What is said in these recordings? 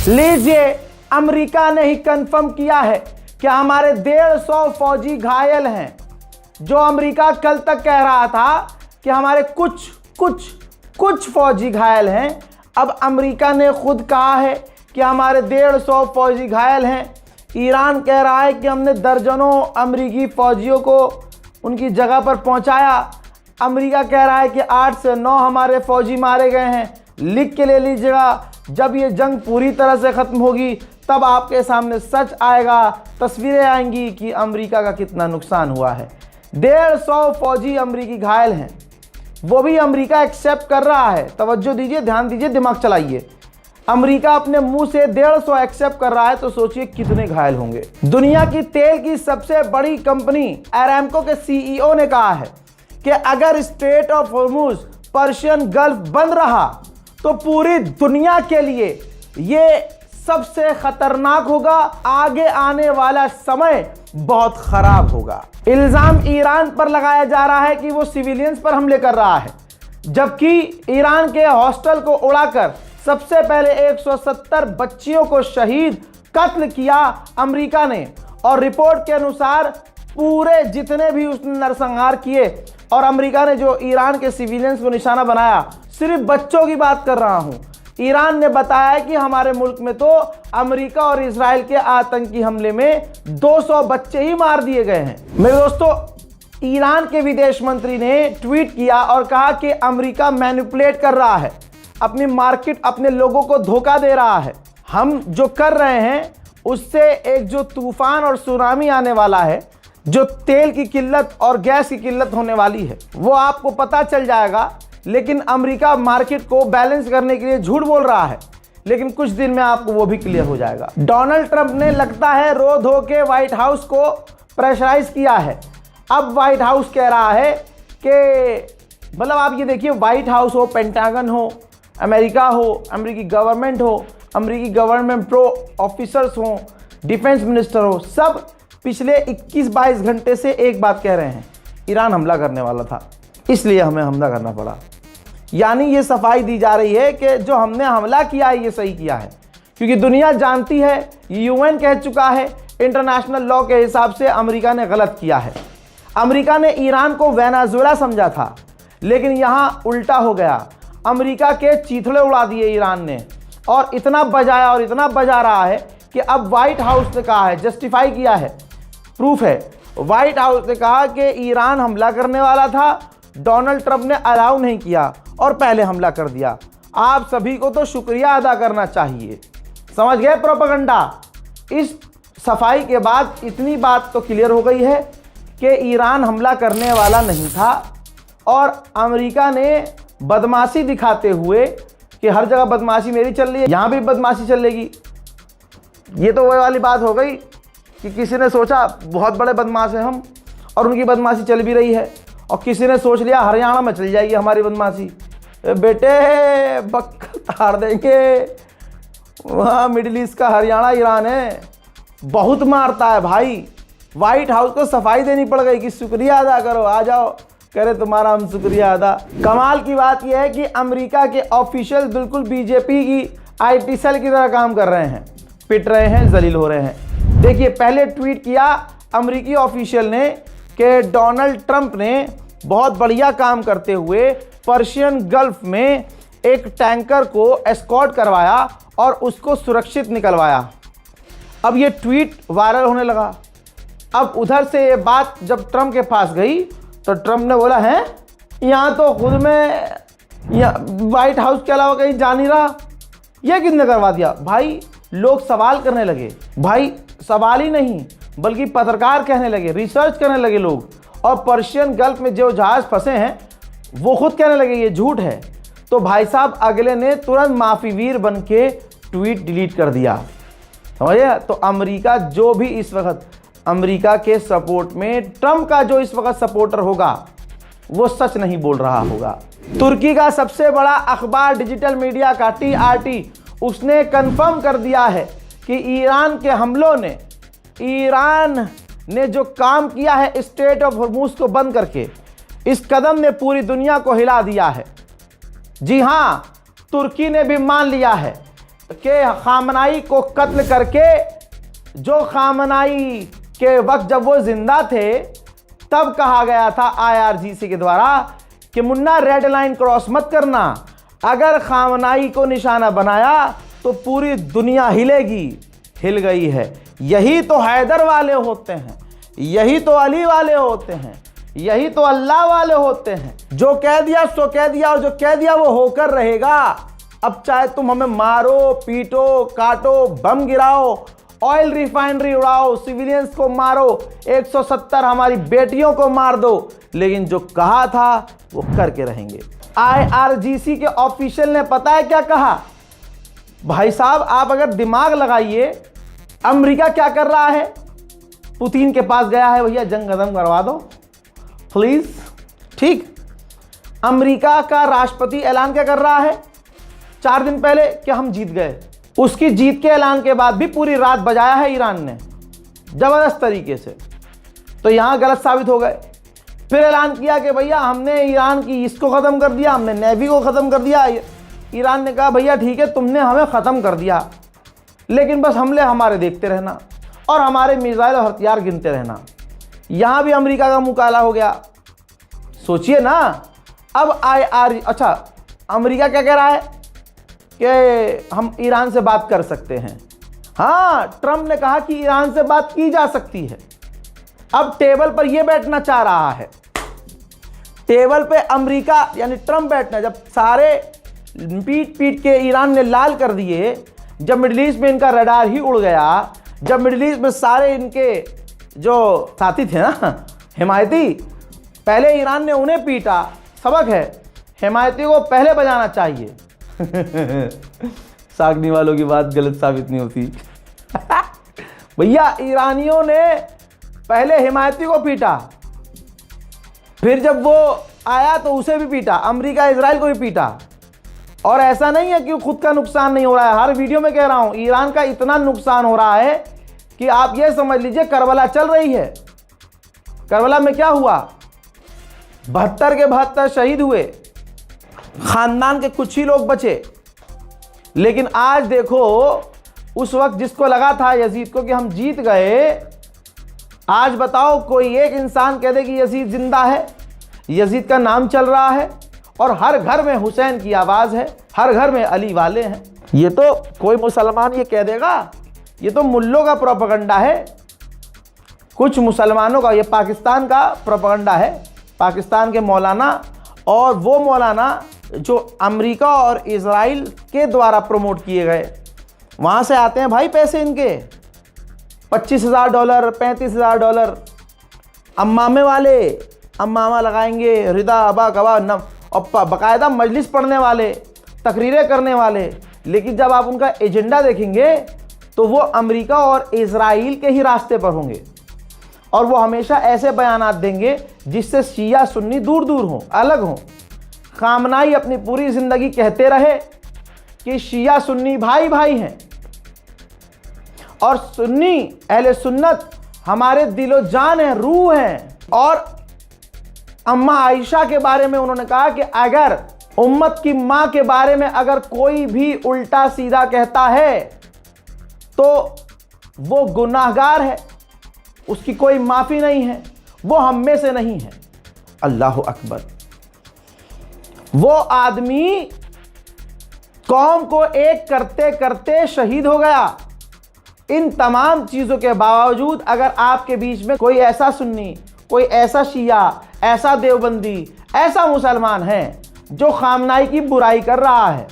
लीजिए, अमेरिका ने ही कंफर्म किया है कि हमारे 150 फौजी घायल हैं। जो अमेरिका कल तक कह रहा था कि हमारे कुछ फौजी घायल हैं, अब अमेरिका ने खुद कहा है कि हमारे 150 फौजी घायल हैं। ईरान कह रहा है कि हमने दर्जनों अमेरिकी फौजियों को उनकी जगह पर पहुंचाया। अमेरिका कह रहा है कि 8 से 9 हमारे फौजी मारे गए हैं। लिख के ले लीजिएगा, जब ये जंग पूरी तरह से ख़त्म होगी तब आपके सामने सच आएगा, तस्वीरें आएंगी कि अमेरिका का कितना नुकसान हुआ है। 150 फौजी अमेरिकी घायल हैं, वो भी अमेरिका एक्सेप्ट कर रहा है। तवज्जो दीजिए, ध्यान दीजिए, दिमाग चलाइए। अमेरिका अपने मुंह से 150 एक्सेप्ट कर रहा है तो सोचिए कितने घायल होंगे। दुनिया की तेल की सबसे बड़ी कंपनी अरामको के सीईओ ने कहा है कि अगर straight of Hormuz, Persian gulf बंद रहा तो पूरी दुनिया के लिए ये सबसे खतरनाक होगा। आगे आने वाला समय बहुत खराब होगा। इल्जाम ईरान पर लगाया जा रहा है कि वो सिविलियंस पर हमले कर रहा है, जबकि ईरान के हॉस्टल को उड़ाकर सबसे पहले 170 बच्चियों को शहीद कत्ल किया अमेरिका ने। और रिपोर्ट के अनुसार पूरे जितने भी उसने नरसंहार किए और अमेरिका ने जो ईरान के सिविलियंस को निशाना बनाया, सिर्फ बच्चों की बात कर रहा हूं। ईरान ने बताया कि हमारे मुल्क में तो अमेरिका और इजराइल के आतंकी हमले में 200 बच्चे ही मार दिए गए हैं। मेरे दोस्तों, ईरान के विदेश मंत्री ने ट्वीट किया और कहा कि अमेरिका मैनिपुलेट कर रहा है, अपनी मार्केट, अपने लोगों को धोखा दे रहा है। हम जो कर रहे हैं उससे एक जो तूफान और सुनामी आने वाला है, जो तेल की किल्लत और गैस की किल्लत होने वाली है, वो आपको पता चल जाएगा। लेकिन अमेरिका मार्केट को बैलेंस करने के लिए झूठ बोल रहा है, लेकिन कुछ दिन में आपको वो भी क्लियर हो जाएगा। डोनाल्ड ट्रंप ने लगता है रो धो के व्हाइट हाउस को प्रेशराइज किया है। अब व्हाइट हाउस कह रहा है कि मतलब आप ये देखिए, व्हाइट हाउस हो, पेंटागन हो, अमेरिका हो, अमेरिकी गवर्नमेंट हो, अमेरिकी गवर्नमेंट प्रो ऑफिसर्स हो, डिफेंस मिनिस्टर हो, सब पिछले 21-22 घंटे से एक बात कह रहे हैं, ईरान हमला करने वाला था, इसलिए हमें हमला करना पड़ा। यानी ये सफाई दी जा रही है कि जो हमने हमला किया है ये सही किया है, क्योंकि दुनिया जानती है, यूएन कह चुका है, इंटरनेशनल लॉ के हिसाब से अमेरिका ने गलत किया है। अमेरिका ने ईरान को वेनेजुएला समझा था, लेकिन यहाँ उल्टा हो गया। अमेरिका के चीथड़े उड़ा दिए ईरान ने, और इतना बजाया और इतना बजा रहा है कि अब व्हाइट हाउस ने कहा है, जस्टिफाई किया है, प्रूफ है। व्हाइट हाउस ने कहा कि ईरान हमला करने वाला था, डोनाल्ड ट्रंप ने अलाउ नहीं किया और पहले हमला कर दिया। आप सभी को तो शुक्रिया अदा करना चाहिए। समझ गए प्रोपेगेंडा? इस सफाई के बाद इतनी बात तो क्लियर हो गई है कि ईरान हमला करने वाला नहीं था, और अमेरिका ने बदमाशी दिखाते हुए कि हर जगह बदमाशी मेरी चल रही है, यहाँ भी बदमाशी चलेगी। ये तो वही वाली बात हो गई कि किसी ने सोचा बहुत बड़े बदमाश हैं हम, और उनकी बदमाशी चल भी रही है, और किसी ने सोच लिया हरियाणा में चल जाएगी हमारी बदमाशी। बेटे बक्का ताड़ देंगे, वहाँ मिडिल ईस्ट का हरियाणा ईरान है, बहुत मारता है भाई। व्हाइट हाउस को सफाई देनी पड़ गई कि शुक्रिया अदा करो, आ जाओ, करे तुम्हारा हम शुक्रिया अदा। कमाल की बात यह है कि अमेरिका के ऑफिशियल बिल्कुल बीजेपी की आईटी सेल की तरह काम कर रहे हैं, पिट रहे हैं, जलील हो रहे हैं। देखिए, पहले ट्वीट किया अमेरिकी ऑफिशियल ने कि डोनाल्ड ट्रंप ने बहुत बढ़िया काम करते हुए पर्शियन गल्फ में एक टैंकर को एस्कॉर्ट करवाया और उसको सुरक्षित निकलवाया। अब ये ट्वीट वायरल होने लगा। अब उधर से ये बात जब ट्रंप के पास गई तो ट्रंप ने बोला, है यहाँ तो खुद में व्हाइट हाउस के अलावा कहीं जा नहीं रहा, यह किसने करवा दिया? भाई लोग सवाल करने लगे, भाई सवाल ही नहीं बल्कि पत्रकार कहने लगे, रिसर्च करने लगे लोग, और पर्शियन गल्फ में जो जहाज फंसे हैं वो खुद कहने लगे ये झूठ है। तो भाई साहब अगले ने तुरंत माफी वीर बन के ट्वीट डिलीट कर दिया, समझे? तो अमेरिका जो भी इस वक्त अमेरिका के सपोर्ट में, ट्रंप का जो इस वक्त सपोर्टर होगा वो सच नहीं बोल रहा होगा। तुर्की का सबसे बड़ा अखबार डिजिटल मीडिया का TRT, उसने कंफर्म कर दिया है कि ईरान के हमलों ने, ईरान ने जो काम किया है स्ट्रेट ऑफ हॉर्मुज को बंद करके, इस कदम ने पूरी दुनिया को हिला दिया है। जी हाँ, तुर्की ने भी मान लिया है के खामनाई को कत्ल करके, जो खामनाई के वक्त जब वो जिंदा थे तब कहा गया था IRGC के द्वारा कि मुन्ना रेड लाइन क्रॉस मत करना, अगर खामनाई को निशाना बनाया तो पूरी दुनिया हिलेगी। हिल गई है। यही तो हैदर वाले होते हैं, यही तो अली वाले होते हैं, यही तो अल्लाह वाले होते हैं। जो कह दिया सो कह दिया, और जो कह दिया वो होकर रहेगा। अब चाहे तुम हमें मारो, पीटो, काटो, बम गिराओ, ऑयल रिफाइनरी उड़ाओ, सिविलियंस को मारो, 170 हमारी बेटियों को मार दो, लेकिन जो कहा था वो करके रहेंगे। IRGC के ऑफिशियल ने पता है क्या कहा? भाई साहब, आप अगर दिमाग लगाइए, अमेरिका क्या कर रहा है? पुतिन के पास गया है, भैया जंग खत्म करवा दो प्लीज। ठीक, अमेरिका का राष्ट्रपति ऐलान क्या कर रहा है 4 दिन पहले कि हम जीत गए। उसकी जीत के ऐलान के बाद भी पूरी रात बजाया है ईरान ने जबरदस्त तरीके से, तो यहां गलत साबित हो गए। फिर ऐलान किया कि भैया हमने ईरान की इसको ख़त्म कर दिया, हमने नेवी को ख़त्म कर दिया। ईरान ने कहा भैया ठीक है, तुमने हमें ख़त्म कर दिया, लेकिन बस हमले हमारे देखते रहना और हमारे मिसाइल और हथियार गिनते रहना। यहां भी अमेरिका का मुंह काला हो गया। सोचिए ना, अब अच्छा, अमेरिका क्या कह रहा है कि हम ईरान से बात कर सकते हैं। हाँ, ट्रंप ने कहा कि ईरान से बात की जा सकती है। अब टेबल पर यह बैठना चाह रहा है, टेबल पे अमेरिका यानी ट्रंप बैठना। जब सारे पीट पीट के ईरान ने लाल कर दिए, जब मिडिल ईस्ट में इनका रडार ही उड़ गया, जब मिडिल ईस्ट में सारे इनके जो साथी थे ना, हिमायती, पहले ईरान ने उन्हें पीटा। सबक है, हिमायती को पहले बजाना चाहिए। सागनी वालों की बात गलत साबित नहीं होती। भैया ईरानियों ने पहले हिमायती को पीटा, फिर जब वो आया तो उसे भी पीटा, अमेरिका इजराइल को भी पीटा। और ऐसा नहीं है कि खुद का नुकसान नहीं हो रहा है, हर वीडियो में कह रहा हूं, ईरान का इतना नुकसान हो रहा है कि आप ये समझ लीजिए करबला चल रही है। करबला में क्या हुआ, 72 के 72 शहीद हुए, खानदान के कुछ ही लोग बचे। लेकिन आज देखो, उस वक्त जिसको लगा था यजीद को कि हम जीत गए, आज बताओ कोई एक इंसान कह दे कि यजीद जिंदा है, यजीद का नाम चल रहा है और हर घर में हुसैन की आवाज है, हर घर में अली वाले हैं। ये तो कोई मुसलमान ये कह देगा, ये तो मुल्लों का प्रोपेगेंडा है, कुछ मुसलमानों का। ये पाकिस्तान का प्रोपेगेंडा है, पाकिस्तान के मौलाना, और वो मौलाना जो अमेरिका और इजराइल के द्वारा प्रमोट किए गए, वहाँ से आते हैं भाई पैसे इनके, $25,000, $35,000। अम्मामे वाले अम्मामा लगाएंगे, रिदा अबा कबा नम, और बाकायदा मजलिस पढ़ने वाले, तकरीरें करने वाले। लेकिन जब आप उनका एजेंडा देखेंगे तो वो अमेरिका और इजराइल के ही रास्ते पर होंगे, और वो हमेशा ऐसे बयानात देंगे जिससे शिया सुन्नी दूर दूर हों, अलग हों। खामनाई अपनी पूरी ज़िंदगी कहते रहे कि शिया सुन्नी भाई भाई हैं, और सुन्नी अहले सुन्नत हमारे दिलो जान है, रूह हैं। और अम्मा आयशा के बारे में उन्होंने कहा कि अगर उम्मत की माँ के बारे में अगर कोई भी उल्टा सीधा कहता है तो वो गुनाहगार है, उसकी कोई माफ़ी नहीं है, वो हम में से नहीं है। अल्लाह अकबर। वो आदमी कौम को एक करते करते शहीद हो गया। इन तमाम चीज़ों के बावजूद अगर आपके बीच में कोई ऐसा सुन्नी, कोई ऐसा शिया, ऐसा देवबंदी, ऐसा मुसलमान है जो खामनाई की बुराई कर रहा है,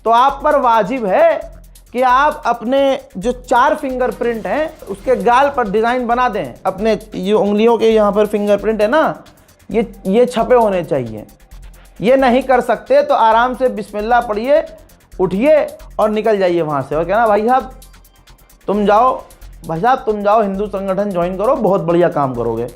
तो आप पर वाजिब है कि आप अपने जो 4 फिंगरप्रिंट हैं उसके गाल पर डिज़ाइन बना दें। अपने ये उंगलियों के यहाँ पर फिंगरप्रिंट है ना, ये छपे होने चाहिए। ये नहीं कर सकते तो आराम से बिस्मिल्लाह पढ़िए, उठिए और निकल जाइए वहाँ से, और कहना भाई साहब तुम जाओ, भाई साहब तुम जाओ हिंदू संगठन ज्वाइन करो, बहुत बढ़िया काम करोगे।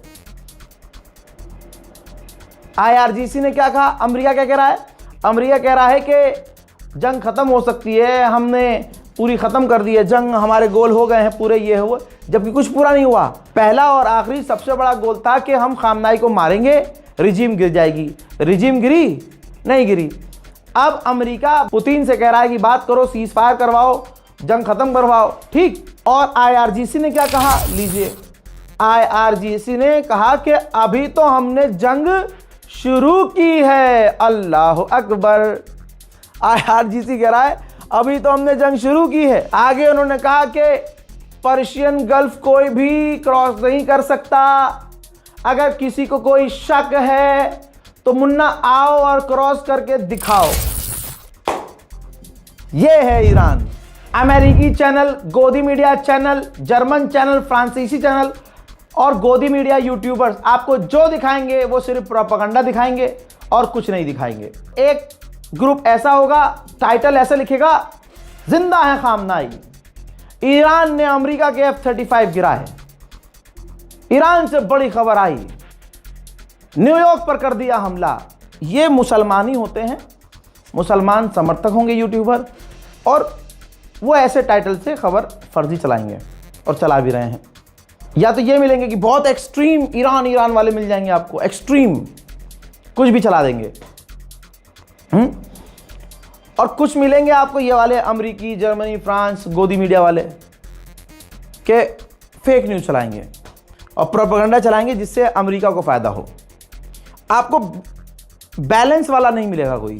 IRGC ने क्या कहा, अमेरिका क्या कह रहा है? अमेरिका कह रहा है कि जंग ख़त्म हो सकती है, हमने पूरी ख़त्म कर दी है जंग, हमारे गोल हो गए हैं पूरे, ये हुए, जबकि कुछ पूरा नहीं हुआ। पहला और आखिरी सबसे बड़ा गोल था कि हम खामनाई को मारेंगे, रिजीम गिर जाएगी। रिजीम गिरी? नहीं गिरी। अब अमेरिका पुतिन से कह रहा है कि बात करो, सीज फायर करवाओ, जंग खत्म करवाओ, ठीक। और आईआरजीसी ने क्या कहा, लीजिए, आईआरजीसी ने कहा कि अभी तो हमने जंग शुरू की है। अल्लाह अकबर। आईआरजीसी कह रहा है अभी तो हमने जंग शुरू की है। आगे उन्होंने कहा कि पर्शियन गल्फ कोई भी क्रॉस नहीं कर सकता। अगर किसी को कोई शक है तो मुन्ना आओ और क्रॉस करके दिखाओ। यह है ईरान। अमेरिकी चैनल, गोदी मीडिया चैनल, जर्मन चैनल, फ्रांसीसी चैनल और गोदी मीडिया यूट्यूबर्स आपको जो दिखाएंगे वो सिर्फ प्रोपेगेंडा दिखाएंगे और कुछ नहीं दिखाएंगे। एक ग्रुप ऐसा होगा, टाइटल ऐसा लिखेगा, जिंदा है खामनाई, ईरान ने अमेरिका के F-35 गिरा है। ईरान से बड़ी खबर आई, न्यूयॉर्क पर कर दिया हमला। ये मुसलमान ही होते हैं, मुसलमान समर्थक होंगे यूट्यूबर, और वो ऐसे टाइटल से खबर फर्जी चलाएंगे और चला भी रहे हैं। या तो ये मिलेंगे कि बहुत एक्सट्रीम ईरान वाले मिल जाएंगे आपको, एक्सट्रीम कुछ भी चला देंगे। और कुछ मिलेंगे आपको ये वाले अमेरिकी, जर्मनी, फ्रांस, गोदी मीडिया वाले के फेक न्यूज़ चलाएंगे और प्रोपेगेंडा चलाएंगे जिससे अमेरिका को फ़ायदा हो। आपको बैलेंस वाला नहीं मिलेगा कोई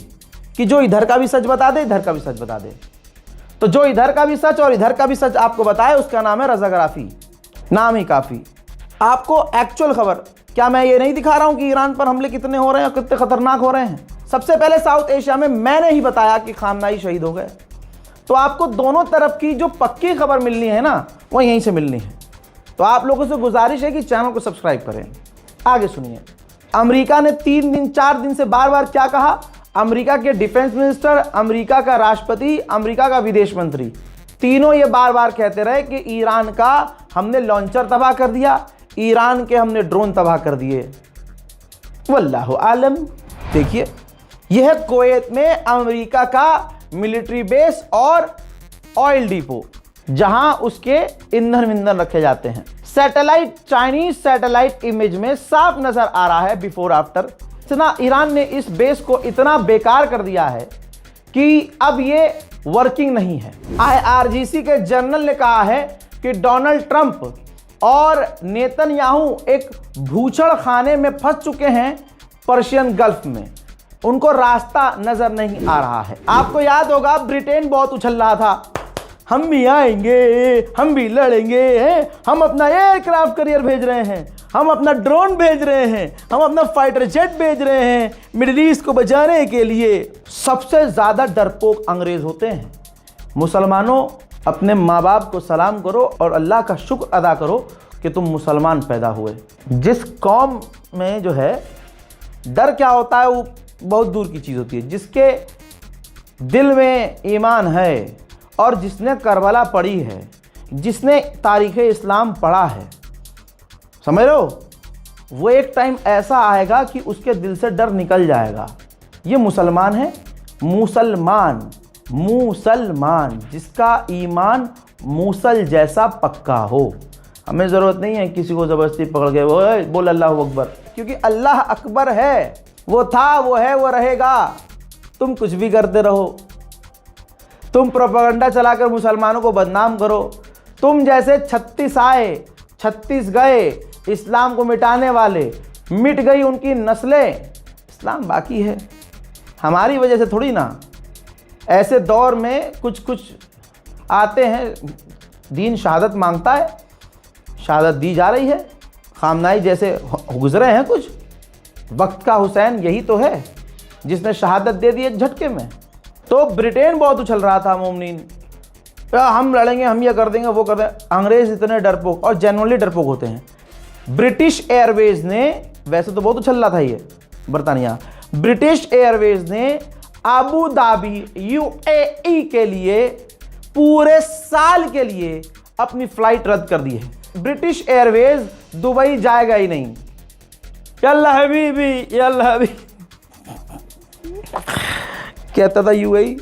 कि जो इधर का भी सच बता दे, इधर का भी सच बता दे। तो जो इधर का भी सच और इधर का भी सच आपको बताए उसका नाम है रज़ाग्राफी, नाम ही काफ़ी। आपको एक्चुअल खबर, क्या मैं ये नहीं दिखा रहा हूं कि ईरान पर हमले कितने हो रहे हैं और कितने खतरनाक हो रहे हैं। सबसे पहले साउथ एशिया में मैंने ही बताया कि खामनाई शहीद हो गए। तो आपको दोनों तरफ की जो पक्की खबर मिलनी है ना, वो यहीं से मिलनी है। तो आप लोगों से गुजारिश है कि चैनल को सब्सक्राइब करें। आगे सुनिए, अमेरिका ने 3 दिन 4 दिन से बार बार क्या कहा, अमेरिका के डिफेंस मिनिस्टर, अमेरिका का राष्ट्रपति, अमेरिका का विदेश मंत्री, तीनों ये बार बार कहते रहे कि ईरान का हमने लॉन्चर तबाह कर दिया, ईरान के हमने ड्रोन तबाह कर दिए। वल्लाहु आलम। देखिए, यह है कुवैत में अमेरिका का मिलिट्री बेस और ऑयल डिपो, जहां उसके ईंधन विंधन रखे जाते हैं। सैटेलाइट, चाइनीज सैटेलाइट इमेज में साफ नजर आ रहा है बिफोर आफ्टर। इतना ईरान ने इस बेस को इतना बेकार कर दिया है कि अब ये वर्किंग नहीं है। आईआरजीसी के जनरल ने कहा है कि डोनाल्ड ट्रंप और नेतन्याहू एक भूचड़ खाने में फंस चुके हैं पर्शियन गल्फ में, उनको रास्ता नजर नहीं आ रहा है। आपको याद होगा ब्रिटेन बहुत उछल रहा था, हम भी आएंगे, हम भी लड़ेंगे, हम अपना एयरक्राफ्ट कैरियर भेज रहे हैं, हम अपना ड्रोन भेज रहे हैं, हम अपना फाइटर जेट भेज रहे हैं मिडिल ईस्ट को बचाने के लिए। सबसे ज़्यादा डरपोक अंग्रेज होते हैं। मुसलमानों, अपने माँ बाप को सलाम करो और अल्लाह का शुक्र अदा करो कि तुम मुसलमान पैदा हुए। जिस कौम में जो है डर क्या होता है वो बहुत दूर की चीज़ होती है। जिसके दिल में ईमान है और जिसने करबला पढ़ी है, जिसने तारीख़ इस्लाम पढ़ा है, समझ लो, वो एक टाइम ऐसा आएगा कि उसके दिल से डर निकल जाएगा। ये मुसलमान है, मुसलमान, मुसलमान जिसका ईमान मूसल जैसा पक्का हो। हमें ज़रूरत नहीं है किसी को ज़बरदस्ती पकड़ के वो बोल अल्लाह अकबर, क्योंकि अल्लाह अकबर है, वो था, वो है, वो रहेगा। तुम कुछ भी करते रहो, तुम प्रोपेगेंडा चलाकर मुसलमानों को बदनाम करो। तुम जैसे 36 आए, 36 गए, इस्लाम को मिटाने वाले, मिट गई उनकी नस्लें, इस्लाम बाकी है। हमारी वजह से थोड़ी ना। ऐसे दौर में कुछ कुछ आते हैं, दीन शहादत मांगता है, शहादत दी जा रही है। खामनाई जैसे गुजरे हैं कुछ, वक्त का हुसैन यही तो है जिसने शहादत दे दी एक झटके में। तो ब्रिटेन बहुत उछल रहा था, मोमिनीन, हम लड़ेंगे, हम ये कर देंगे, वो कर देंगे। अंग्रेज इतने डरपोक, और जेनुअनली डरपोक होते हैं। ब्रिटिश एयरवेज ने, वैसे तो बहुत उछल रहा था ये बरतानिया, ब्रिटिश एयरवेज ने अबू धाबी यूएई के लिए पूरे साल के लिए अपनी फ्लाइट रद्द कर दी है। ब्रिटिश एयरवेज दुबई जाएगा ही नहीं। यल्ला हबीबी, यल्ला हबीबी कहता था यूएई,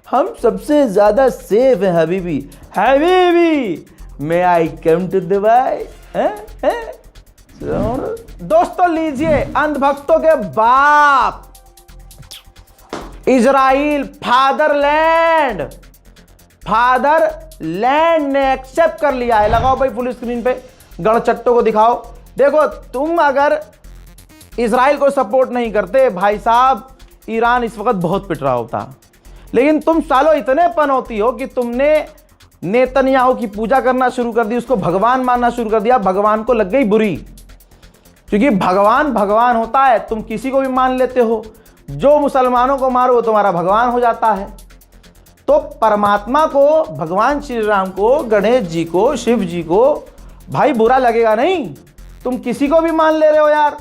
हम सबसे ज्यादा सेफ हैं हबीबी, हबीबी मे आई कम टू दुबई। दोस्तों लीजिए, अंधभक्तों के बाप इजराइल फादरलैंड ने एक्सेप्ट कर लिया है। लगाओ भाई फुल स्क्रीन पे, गणचट्टों को दिखाओ। देखो, तुम अगर इजराइल को सपोर्ट नहीं करते भाई साहब, ईरान इस वक्त बहुत पिट रहा होता। लेकिन तुम सालों इतने पनौती हो कि तुमने नेतन्याहू की पूजा करना शुरू कर दी, उसको भगवान मानना शुरू कर दिया। भगवान को लग गई बुरी, क्योंकि भगवान भगवान होता है। तुम किसी को भी मान लेते हो, जो मुसलमानों को मारो वो तुम्हारा भगवान हो जाता है। तो परमात्मा को, भगवान श्री राम को, गणेश जी को, शिव जी को भाई बुरा लगेगा नहीं। तुम किसी को भी मान ले रहे हो यार।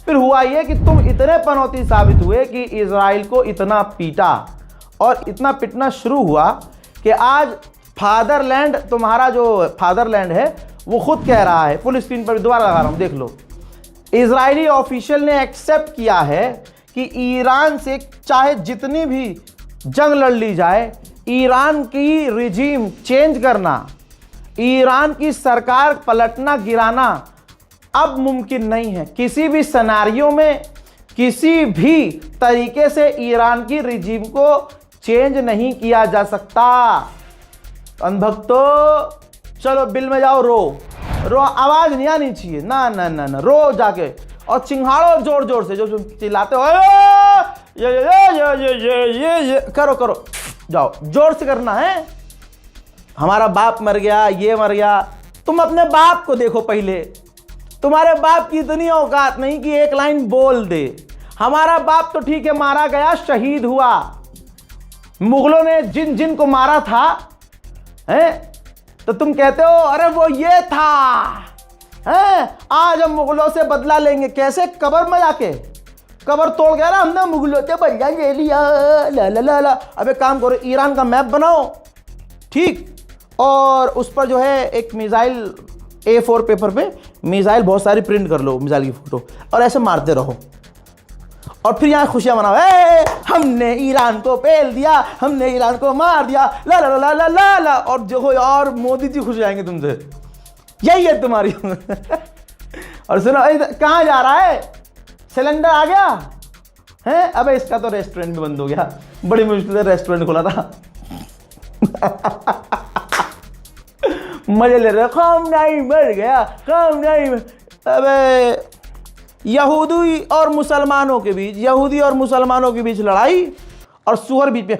फिर हुआ ये कि तुम इतने पनौती साबित हुए कि इजराइल को इतना पीटा, और इतना पिटना शुरू हुआ कि आज फादरलैंड, तुम्हारा जो फादरलैंड है वो खुद कह रहा है, फुल स्क्रीन पर दोबारा लगा रहा हूं, देख लो। इजरायली ऑफिशियल ने एक्सेप्ट किया है कि ईरान से चाहे जितनी भी जंग लड़ ली जाए, ईरान की रिजीम चेंज करना, ईरान की सरकार पलटना गिराना अब मुमकिन नहीं है। किसी भी सिनेरियो में, किसी भी तरीके से ईरान की रिजीम को चेंज नहीं किया जा सकता। अनभक्तो, चलो बिल में जाओ, रो, आवाज नहीं आनी चाहिए, ना ना ना ना, रो जाके और चिंघाड़ो जोर जोर से, जो चिल्लाते हो ये करो, जाओ जोर से करना है। हमारा बाप मर गया, ये मर गया। तुम अपने बाप को देखो पहले। तुम्हारे बाप की इतनी औकात नहीं कि एक लाइन बोल दे। हमारा बाप तो ठीक है, मारा गया, शहीद हुआ। मुगलों ने जिन जिन को मारा था, हैं, तो तुम कहते हो अरे वो ये था, हैं, आज हम मुगलों से बदला लेंगे। कैसे? कब्र में जाके, कब्र तोड़ गया ना, हमने मुगलों से बदला ले लिया, ला ला ला ला। अब एक काम करो, ईरान का मैप बनाओ, ठीक, और उस पर जो है एक मिसाइल A4 पेपर पे मिसाइल बहुत सारी प्रिंट कर लो, मिसाइल की फोटो, और ऐसे मारते रहो, और फिर यहाँ खुशियां मनाओ, हमने ईरान को पेल दिया, हमने ईरान को मार दिया, ला ला ला ला ला ला। और देखो यार, मोदी जी खुश जाएंगे तुमसे, यही है तुम्हारी। और सुनो, कहाँ जा रहा है? सिलेंडर आ गया है? अबे इसका तो रेस्टोरेंट भी बंद हो गया, बड़ी मुश्किल से रेस्टोरेंट खोला था। मजे ले रहे, काम नहीं मर गया, काम नहीं। अबे यहूदी और मुसलमानों के बीच, यहूदी और मुसलमानों के बीच लड़ाई, और सुअर बीच में